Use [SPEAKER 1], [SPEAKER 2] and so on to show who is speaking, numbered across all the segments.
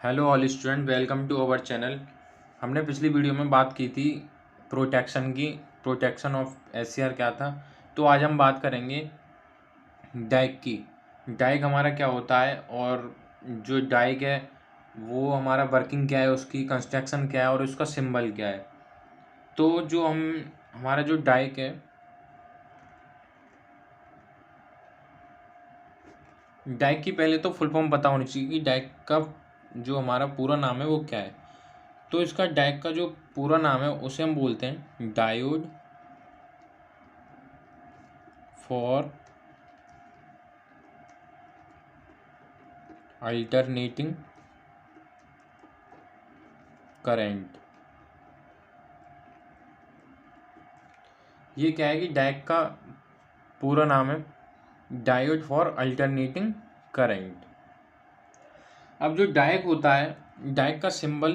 [SPEAKER 1] Hello all student, welcome to our channel. हमने पिछली video में बात की थी प्रोटेक्शन की। प्रोटेक्शन ऑफ एससीआर क्या था। तो आज हम बात करेंगे डाइक की। डाइक हमारा क्या होता है और जो डाइक है वो हमारा वर्किंग क्या है, उसकी कंस्ट्रक्शन क्या है और उसका सिंबल क्या है। तो जो हमारा जो डाइक है, डाइक की पहले तो फुल फॉर्म पता होनी चाहिए कि डाइक का जो हमारा पूरा नाम है वो क्या है। तो इसका डाइक का जो पूरा नाम है उसे हम बोलते हैं डायोड फॉर अल्टरनेटिंग करंट। ये क्या है कि डाइक का पूरा नाम है डायोड फॉर अल्टरनेटिंग करंट। अब जो डाइक होता है, डाइक का सिंबल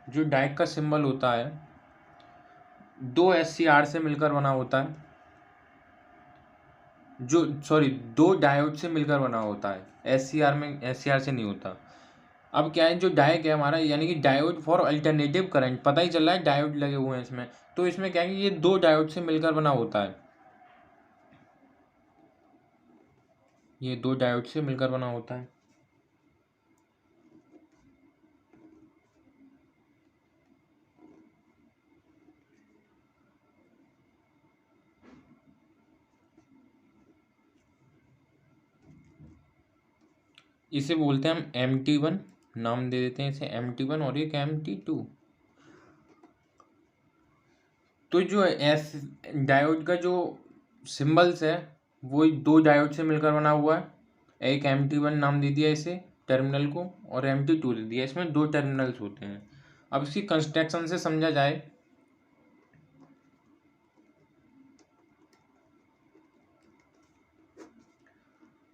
[SPEAKER 1] जो डाइक का सिंबल होता है दो एससीआर से मिलकर बना होता है। दो डायोड से मिलकर बना होता है। एससीआर से नहीं होता। अब क्या है, जो डाइक है हमारा यानी कि डायोड फॉर अल्टरनेटिव करंट, पता ही चल रहा है डायोड लगे हुए हैं इसमें। तो इसमें क्या है कि ये दो डायोड से मिलकर बना होता है। ये दो डायोड से मिलकर बना होता है। इसे बोलते हैं हम MT1, नाम दे देते हैं इसे MT1 और एक MT2। तो जो एस डायोड का जो सिंबल्स है वो दो डायोड से मिलकर बना हुआ है। एक MT1 नाम दे दिया इसे टर्मिनल को, और MT2 दे दिया। इसमें दो टर्मिनल्स होते हैं। अब इसकी कंस्ट्रक्शन से समझा जाए,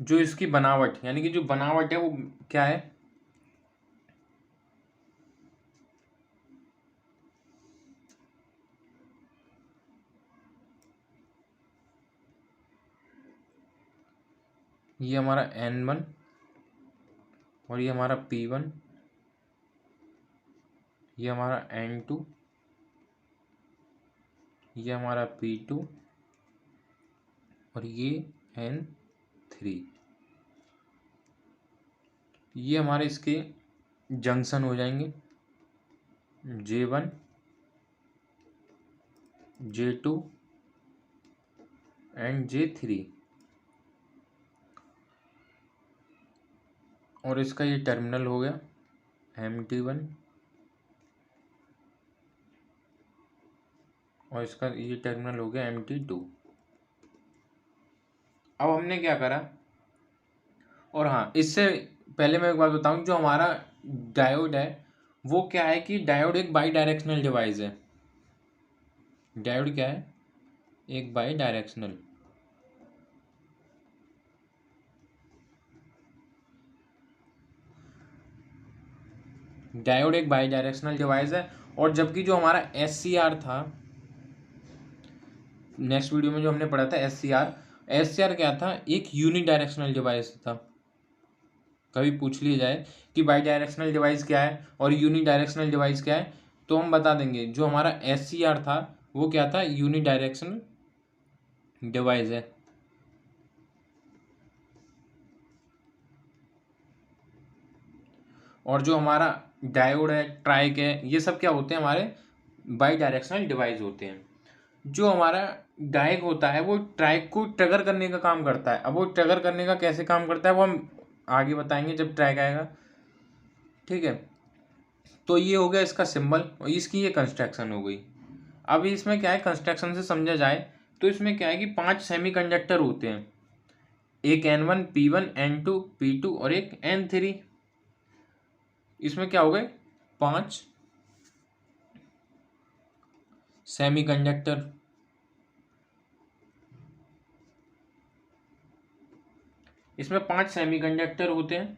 [SPEAKER 1] जो इसकी बनावट यानी कि जो बनावट है वो क्या है। ये हमारा N1 और ये हमारा P1, ये हमारा N2, ये हमारा P2 और ये N3। ये हमारे इसके जंक्शन हो जाएंगे J1, J2 एंड J3। और इसका ये टर्मिनल हो गया MT1 और इसका ये टर्मिनल हो गया MT2। अब हमने क्या करा, और हाँ, इससे पहले मैं एक बात बताऊं, जो हमारा डायोड है वो क्या है कि डायोड एक बाई डायरेक्शनल डिवाइस है। डायोड क्या है, एक बाई डायरेक्शनल। डायोड एक बाई डायरेक्शनल डिवाइस है। और जबकि जो हमारा एससीआर था, नेक्स्ट वीडियो में जो हमने पढ़ा था एससीआर क्या था, एक यूनि डायरेक्शनल डिवाइस था। कभी पूछ लिया जाए कि बाई डायरेक्शनल डिवाइस क्या है और यूनि डायरेक्शनल डिवाइस क्या है, तो हम बता देंगे जो हमारा एससीआर था वो क्या था, यूनि डायरेक्शनल डिवाइस है। और जो हमारा डायोड है, ट्राइक है, ये सब क्या होते हैं, हमारे बाई डायरेक्शनल डिवाइस होते हैं। जो हमारा डाइक होता है वो ट्रैक को ट्रिगर करने का काम करता है। अब वो ट्रिगर करने का कैसे काम करता है वो हम आगे बताएंगे जब ट्रैक आएगा, ठीक है। तो ये हो गया इसका सिंबल और इसकी ये कंस्ट्रक्शन हो गई। अब इसमें क्या है, कंस्ट्रक्शन से समझा जाए तो इसमें क्या है कि 5 सेमीकंडक्टर होते हैं। एक N1, P1, N2, P2 और एक N3। इसमें क्या हो गए, 5 सेमीकंडक्टर। इसमें 5 सेमीकंडक्टर होते हैं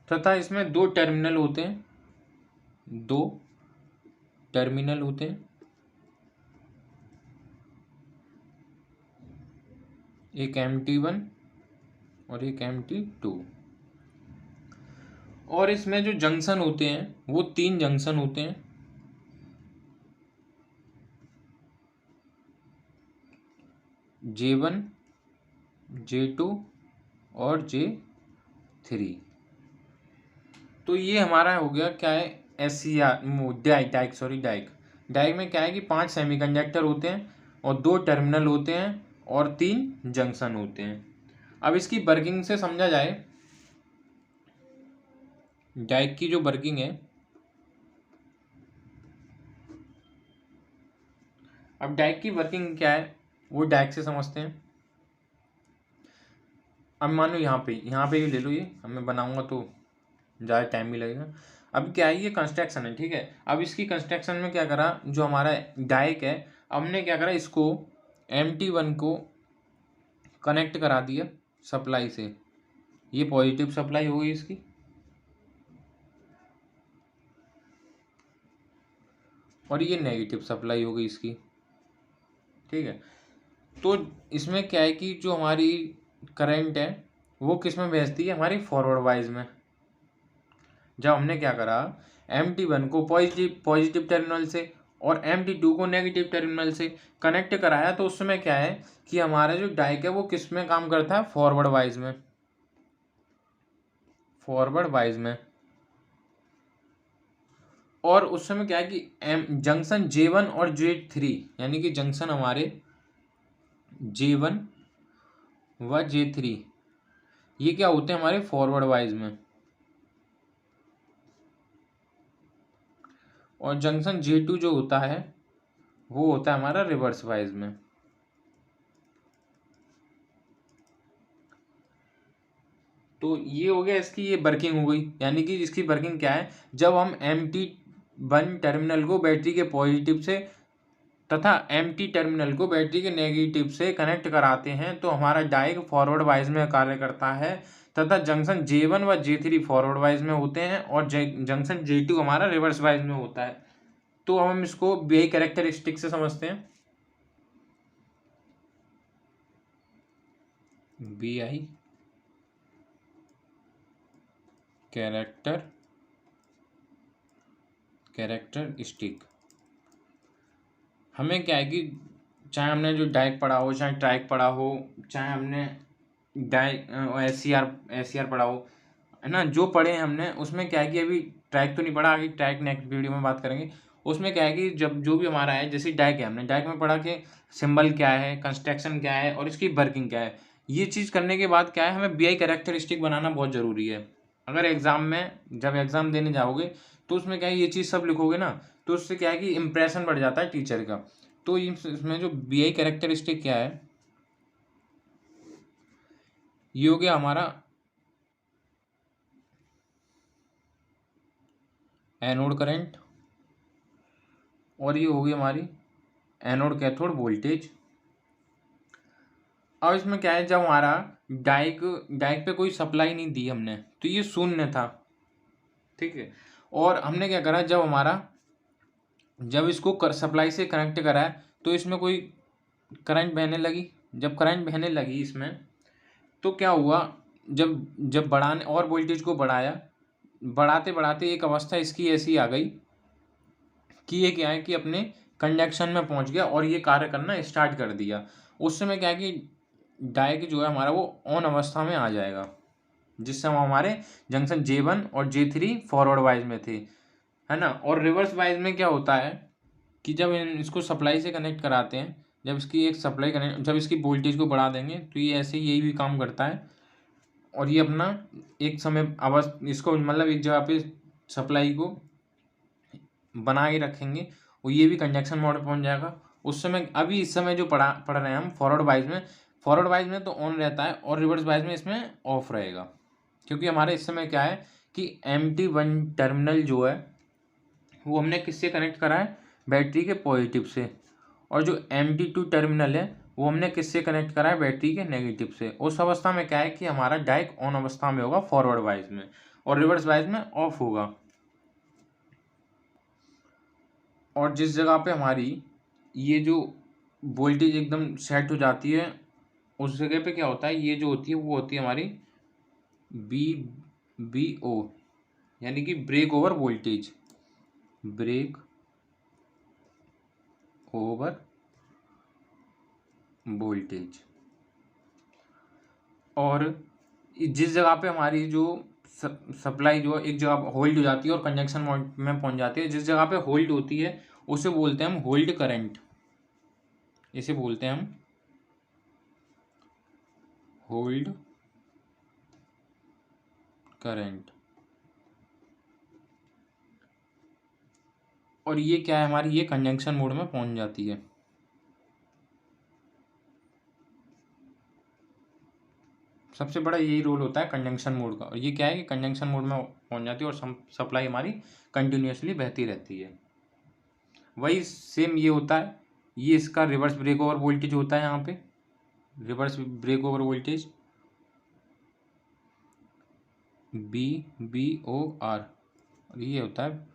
[SPEAKER 1] तथा इसमें दो टर्मिनल होते हैं। दो टर्मिनल होते हैं। एक MT1 और एक MT2। और इसमें जो जंक्शन होते हैं वो 3 जंक्शन होते हैं। J1, J2 और J3। तो ये हमारा हो गया क्या है, SCR डाइक में क्या है कि 5 सेमीकंडक्टर होते हैं और 2 टर्मिनल होते हैं और 3 जंक्शन होते हैं। अब इसकी वर्किंग से समझा जाए, डाइक की जो वर्किंग है, अब डाइक की वर्किंग क्या है वो डाइक से समझते हैं। अब मान लो यहाँ पे ही ले लो, ये अब मैं बनाऊंगा तो ज़्यादा टाइम भी लगेगा। अब क्या है, ये कंस्ट्रक्शन है, ठीक है। अब इसकी कंस्ट्रक्शन में क्या करा, जो हमारा डाइक है, हमने क्या करा, इसको MT1 को कनेक्ट करा दिया सप्लाई से। ये पॉजिटिव सप्लाई हो गई इसकी, और ये नेगेटिव सप्लाई हो गई इसकी, ठीक है। तो इसमें क्या है कि जो हमारी करंट है वो किस में भेजती है, हमारी फॉरवर्ड वाइज में। जब हमने क्या करा, MT1 को पॉजिटिव टर्मिनल से और MT2 को नेगेटिव टर्मिनल से कनेक्ट कराया, तो उस समय क्या है कि हमारा जो डाइक है वो किस में काम करता है, फॉरवर्ड वाइज में। और उस समय क्या है कि जंक्शन J1 और J3, यानी कि जंक्शन हमारे J1 व J3, ये क्या होते हैं, हमारे फॉरवर्ड वाइज में। और जंक्शन J2 जो होता है वो होता है हमारा रिवर्स वाइज में। तो ये हो गया, इसकी ये वर्किंग हो गई। यानी कि इसकी वर्किंग क्या है, जब हम MT1 टर्मिनल को बैटरी के पॉजिटिव से तथा MT टर्मिनल को बैटरी के नेगेटिव से कनेक्ट कराते हैं, तो हमारा डाइक फॉरवर्ड वाइज में कार्य करता है, तथा जंक्शन J1 व J3 फॉरवर्ड वाइज में होते हैं और जंक्शन J2 हमारा रिवर्स वाइज में होता है। तो हम इसको BI कैरेक्टरिस्टिक से समझते हैं। BI characteristic. हमें क्या है कि चाहे हमने जो डाइक पढ़ा हो, चाहे ट्राइक पढ़ा हो, चाहे हमने डाइक SCR पढ़ा हो, है ना, जो पढ़े हैं हमने, उसमें क्या है कि अभी ट्रैक तो नहीं पढ़ा, आगे ट्रैक नेक्स्ट वीडियो में बात करेंगे। उसमें क्या है कि जब जो भी हमारा है, जैसे डाइक है, हमने डाइक में पढ़ा कि सिंबल क्या है, कंस्ट्रक्शन क्या है और इसकी वर्किंग क्या है। ये चीज़ करने के बाद क्या है, हमें BI कैरेक्टरिस्टिक बनाना बहुत ज़रूरी है। अगर एग्ज़ाम में, जब एग्ज़ाम देने जाओगे तो उसमें क्या है, ये चीज़ सब लिखोगे ना, तो उससे क्या है कि इम्प्रेशन बढ़ जाता है टीचर का। तो इसमें जो BI कैरेक्टरिस्टिक क्या है, ये हो गया हमारा एनोड करंट, और ये होगी हमारी एनोड कैथोड वोल्टेज। अब इसमें क्या है, जब हमारा डाइक पे कोई सप्लाई नहीं दी हमने, तो ये शून्य था, ठीक है। और हमने क्या करा, जब इसको सप्लाई से कनेक्ट कराया, तो इसमें कोई करंट बहने लगी। जब करंट बहने लगी इसमें, तो क्या हुआ, जब बढ़ाने और वोल्टेज को बढ़ाया, बढ़ाते बढ़ाते एक अवस्था इसकी ऐसी आ गई कि ये क्या है कि अपने कंडक्शन में पहुंच गया और ये कार्य करना स्टार्ट कर दिया। उस समय क्या है कि डाइक जो है हमारा वो ऑन अवस्था में आ जाएगा, जिस समय हमारे जंक्शन J1 और J3 फॉरवर्ड वाइज में थे, है ना। और रिवर्स वाइज में क्या होता है कि जब इसको सप्लाई से कनेक्ट कराते हैं, जब इसकी वोल्टेज को बढ़ा देंगे, तो ये ऐसे यही भी काम करता है, और ये अपना एक समय इसको मतलब एक जगह पे सप्लाई को बना के रखेंगे, और ये भी कंडक्शन मोड पे पहुंच जाएगा। उस समय अभी इस समय जो पढ़ रहे हैं हम फॉरवर्ड वाइज में तो ऑन रहता है, और रिवर्स वाइज में इसमें ऑफ रहेगा। क्योंकि हमारे इस समय क्या है कि MT1 टर्मिनल जो है वो हमने किससे कनेक्ट करा है, बैटरी के पॉजिटिव से, और जो MT2 टर्मिनल है वो हमने किससे कनेक्ट करा है, बैटरी के नेगेटिव से। उस अवस्था में क्या है कि हमारा डाइक ऑन अवस्था में होगा फॉरवर्ड वाइज में, और रिवर्स वाइज में ऑफ होगा। और जिस जगह पे हमारी ये जो वोल्टेज एकदम सेट हो जाती है उस जगह पे क्या होता है, ये जो होती है वो होती है हमारी BO, यानी कि break over voltage, break over voltage. और जिस जगह पे हमारी जो सप्लाई जो एक जगह होल्ड हो जाती है और कंजक्शन मोड में पहुंच जाती है, जिस जगह पे होल्ड होती है उसे बोलते हैं हम होल्ड करंट, इसे बोलते हैं हम होल्ड करंट। और ये क्या है हमारी, ये कंजंक्शन मोड में पहुंच जाती है। सबसे बड़ा यही रोल होता है कंजंक्शन मोड का, और ये क्या है कि कंजंक्शन मोड में पहुंच जाती है और सप्लाई हमारी कंटिन्यूसली बहती रहती है। वही सेम ये होता है, ये इसका रिवर्स ब्रेक ओवर वोल्टेज होता है, यहाँ पे reverse break over voltage BOR, और ये होता है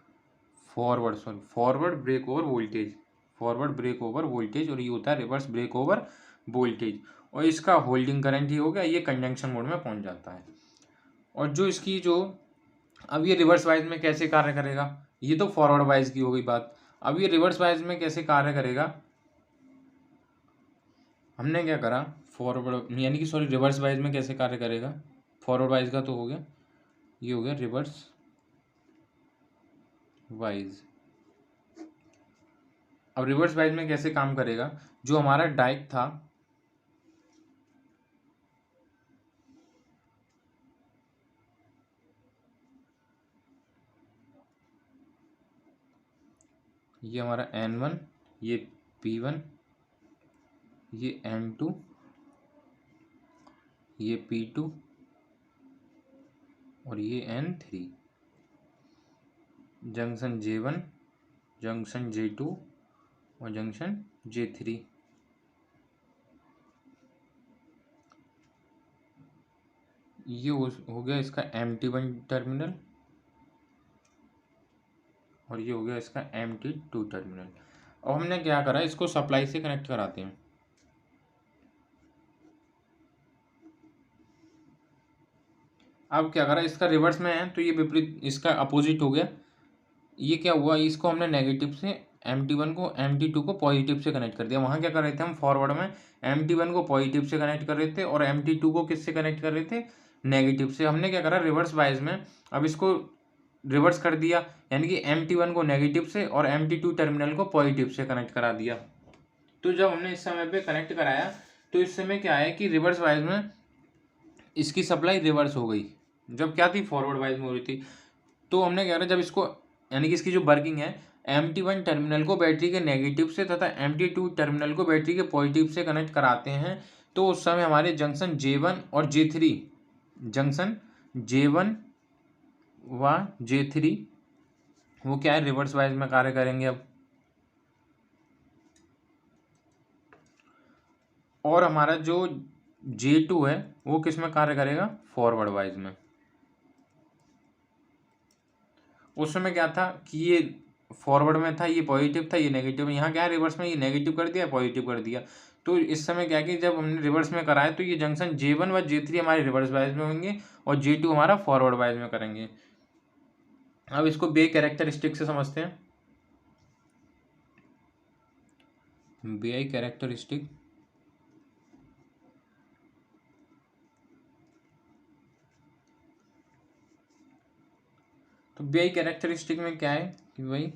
[SPEAKER 1] forward break over voltage, forward break over voltage, और ये होता है रिवर्स ब्रेक ओवर वोल्टेज। और इसका होल्डिंग करंट ही हो गया, ये कंजंक्शन मोड में पहुंच जाता है। और जो इसकी जो अब ये रिवर्स वाइज में कैसे कार्य करेगा, ये तो फॉरवर्ड वाइज की हो गई बात। अब ये रिवर्स वाइज में कैसे कार्य करेगा, हमने क्या करा फॉरवर्ड यानी कि सॉरी रिवर्स वाइज में कैसे कार्य करेगा, फॉरवर्ड वाइज का तो हो गया, ये हो गया रिवर्स वाइज। अब रिवर्स वाइज में कैसे काम करेगा, जो हमारा डाइक था, ये हमारा N1, ये P1, ये N2, ये P2 और ये N3, junction J1, junction J2 और जंक्शन J3। ये हो गया इसका MT1 टर्मिनल, और ये हो गया इसका MT2 टर्मिनल। अब हमने क्या करा, इसको सप्लाई से कनेक्ट कराते हैं। अब क्या करा, इसका रिवर्स में है तो ये विपरीत, इसका अपोजिट हो गया। ये क्या हुआ, इसको हमने नेगेटिव से MT1 को MT2 को पॉजिटिव से कनेक्ट कर दिया। वहाँ क्या कर रहे थे हम फॉरवर्ड में MT1 को पॉजिटिव से कनेक्ट कर रहे थे और MT2 को किससे कनेक्ट कर रहे थे, नेगेटिव से। हमने क्या करा रिवर्स वाइज में, अब इसको रिवर्स कर दिया, यानी कि MT1 को नेगेटिव से और MT2 टर्मिनल को पॉजिटिव से कनेक्ट करा दिया। तो जब हमने इस समय पे कनेक्ट कराया तो इस समय क्या है कि रिवर्स वाइज में इसकी सप्लाई रिवर्स हो गई, जब क्या थी फॉरवर्ड वाइज में हो रही थी। तो हमने क्या करा, जब इसको यानी कि इसकी जो वर्किंग है, MT1 टर्मिनल को बैटरी के नेगेटिव से तथा MT2 टर्मिनल को बैटरी के पॉजिटिव से कनेक्ट कराते हैं, तो उस समय हमारे जंक्शन J1 और J3, जंक्शन J1 व J3 वो क्या है रिवर्स वाइज में कार्य करेंगे अब। और हमारा जो J2 है वो किस में कार्य करेगा, फॉरवर्ड वाइज में। उस समय क्या था कि ये फॉरवर्ड में था, ये पॉजिटिव था, ये नेगेटिव। यहाँ क्या है रिवर्स में, ये नेगेटिव कर दिया, पॉजिटिव कर दिया। तो इस समय क्या कि जब हमने रिवर्स में कराया तो ये जंक्शन J1 व J3 हमारे रिवर्स वाइज में होंगे और J2 हमारा फॉरवर्ड वाइज में करेंगे। अब इसको बे कैरेक्टरिस्टिक से समझते हैं। बे कैरेक्टरिस्टिक, तो बे कैरेक्टरिस्टिक में क्या है कि भाई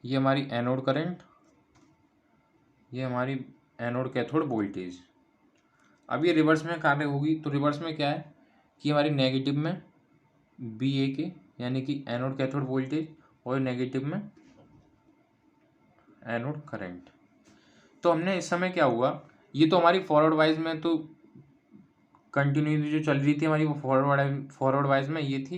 [SPEAKER 1] ये हमारी एनोड करंट, ये हमारी एनोड कैथोड वोल्टेज। अब ये रिवर्स में कार्य होगी, तो रिवर्स में क्या है कि हमारी नेगेटिव में BA के यानी कि एनोड कैथोड वोल्टेज और नेगेटिव में एनोड करंट। तो हमने इस समय क्या हुआ, ये तो हमारी फॉरवर्ड वाइज में तो कंटिन्यूटी जो चल रही थी हमारी वो फॉरवर्ड वाइज में ये थी,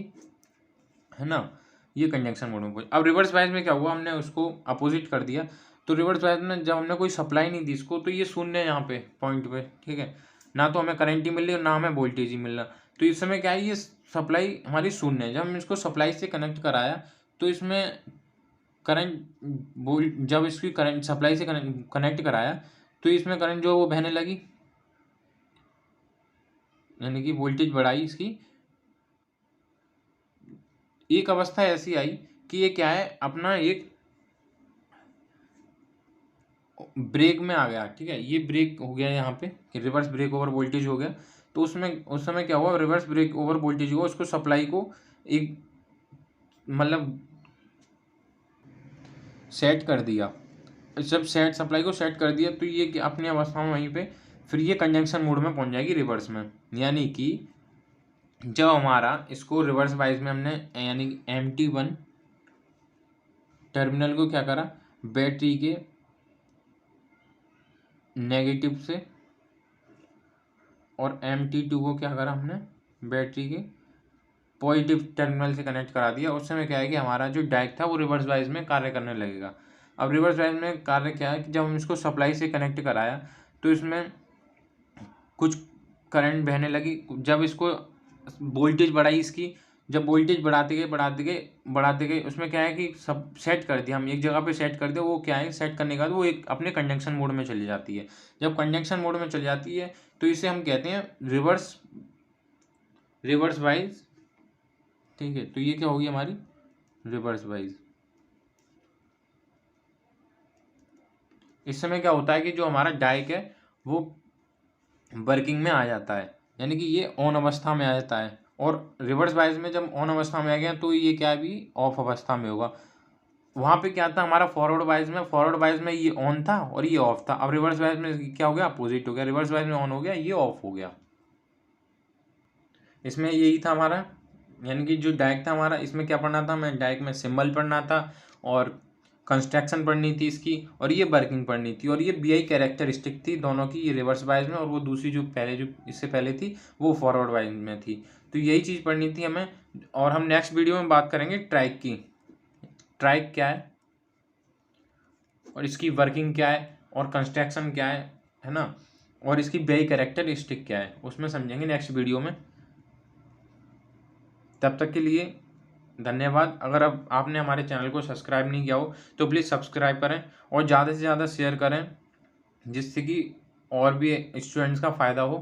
[SPEAKER 1] है ना, ये कंजंक्शन मोड में। अब रिवर्स वाइज में क्या हुआ, हमने उसको अपोजिट कर दिया। तो रिवर्स वाइज में जब हमने कोई सप्लाई नहीं दी इसको, तो ये शून्य है यहाँ पे पॉइंट पे, ठीक है, ना तो हमें करंट ही मिल रही और ना हमें वोल्टेज ही मिल रहा। तो इस समय क्या है, ये सप्लाई हमारी शून्य है। जब हम इसको सप्लाई से कनेक्ट कराया तो इसमें करंट जब इसकी करंट सप्लाई से कनेक्ट कराया तो इसमें करंट जो वो बहने लगी, यानी कि वोल्टेज बढ़ाई इसकी। एक अवस्था ऐसी आई कि ये क्या है, अपना एक ब्रेक में आ गया, ठीक है, ये ब्रेक हो गया यहाँ पे कि रिवर्स ब्रेक ओवर वोल्टेज हो गया। तो उसमें उस समय क्या हुआ, रिवर्स ब्रेक ओवर वोल्टेज हुआ, उसको सप्लाई को एक मतलब सेट कर दिया। जब सप्लाई को सेट कर दिया तो ये अपनी अवस्था में वहीं पे फिर ये कंजंक्शन मोड में पहुंच जाएगी रिवर्स में। यानी कि जब हमारा इसको रिवर्स वाइज में हमने यानी कि MT1 टर्मिनल को क्या करा, बैटरी के नेगेटिव से, और MT2 को क्या करा हमने, बैटरी के पॉजिटिव टर्मिनल से कनेक्ट करा दिया। उस समय क्या है कि हमारा जो डाइक था वो रिवर्स वाइज में कार्य करने लगेगा। अब रिवर्स वाइज में कार्य क्या है कि जब हम इसको सप्लाई से कनेक्ट कराया तो इसमें कुछ करंट बहने लगी। जब इसको वोल्टेज बढ़ाई इसकी, जब वोल्टेज बढ़ाते गए उसमें क्या है कि सब सेट कर दिया, हम एक जगह पे सेट कर दिया। वो क्या है, सेट करने के बाद वो एक अपने कंजंक्शन मोड में चली जाती है। जब कंजंक्शन मोड में चली जाती है तो इसे हम कहते हैं रिवर्स वाइज, ठीक है। तो ये क्या होगी हमारी रिवर्स वाइज। इस समय क्या होता है कि जो हमारा डाइक है वो वर्किंग में आ जाता है, यानी कि ये ऑन अवस्था में आ जाता है। और रिवर्स वाइज में जब ऑन अवस्था में आ गया तो ये क्या भी ऑफ अवस्था में होगा। वहाँ पे क्या था हमारा फॉरवर्ड वाइज में ये ऑन था और ये ऑफ था। अब रिवर्स वाइज में क्या हो गया, अपोजिट हो गया, रिवर्स वाइज में ऑन हो गया, ये ऑफ हो गया। इसमें यही था हमारा, यानी कि जो डाइक था हमारा, इसमें क्या पढ़ना था, हमें डाइक में सिंबल पढ़ना था और कंस्ट्रक्शन पढ़नी थी इसकी, और ये वर्किंग पढ़नी थी, और ये BI कैरेक्टरिस्टिक थी दोनों की, ये रिवर्स वाइज में, और वो दूसरी जो इससे पहले थी वो फॉरवर्ड वाइज में थी। तो यही चीज़ पढ़नी थी हमें। और हम नेक्स्ट वीडियो में बात करेंगे ट्राइक की, ट्राइक क्या है और इसकी वर्किंग क्या है और कंस्ट्रक्शन क्या है ना, और इसकी BI कैरेक्टरिस्टिक क्या है, उसमें समझेंगे नेक्स्ट वीडियो में। तब तक के लिए धन्यवाद। अगर अब आपने हमारे चैनल को सब्सक्राइब नहीं किया हो तो प्लीज़ सब्सक्राइब करें और ज़्यादा से ज़्यादा शेयर करें, जिससे कि और भी स्टूडेंट्स का फ़ायदा हो।